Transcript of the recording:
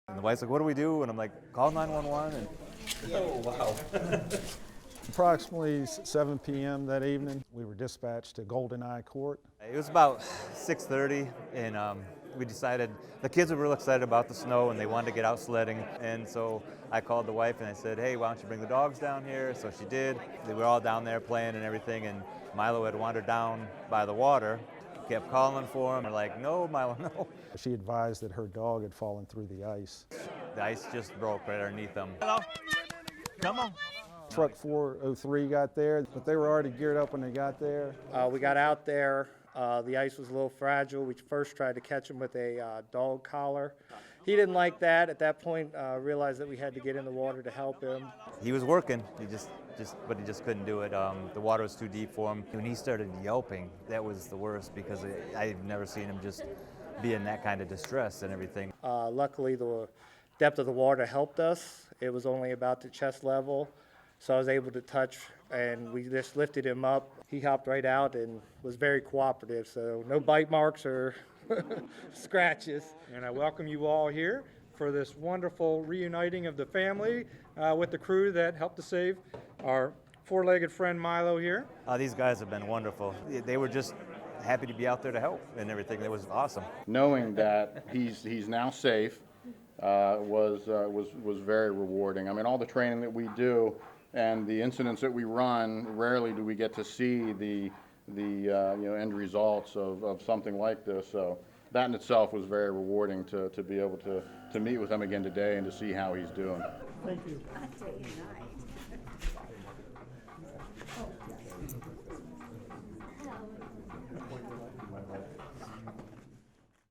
And the wife's like, what do we do? And I'm like, call 911. And Oh, wow. Approximately 7 p.m. that evening, we were dispatched to GoldenEye Court. it was about 6:30, and we decided, the kids were real excited about the snow and they wanted to get out sledding. And so I called the wife and I said, hey, why don't you bring the dogs down here? So she did. They were all down there playing and everything, and Milo had wandered down by the water. Kept calling for him. They're like, no, Milo, no. She advised that her dog had fallen through the ice. The ice just broke right underneath them. Hello? Come on. Truck 403 got there, but they were already geared up when they got there. We got out there. The ice was a little fragile. We first tried to catch him with a dog collar. He didn't like that. At that point, realized that we had to get in the water to help him. He was working, but he just couldn't do it. The water was too deep for him. When he started yelping, that was the worst, because I've never seen him just be in that kind of distress and everything. Luckily, the depth of the water helped us. It was only about the chest level, so I was able to touch, and we just lifted him up. He hopped right out and was very cooperative, so no bite marks or scratches. And I welcome you all here for this wonderful reuniting of the family with the crew that helped to save our four-legged friend Milo here. These guys have been wonderful. They were just happy to be out there to help and everything. It was awesome. Knowing that he's now safe was very rewarding. I mean, all the training that we do and the incidents that we run, rarely do we get to see the end results of something like this. So that in itself was very rewarding to be able to meet with him again today and to see how he's doing. Thank you.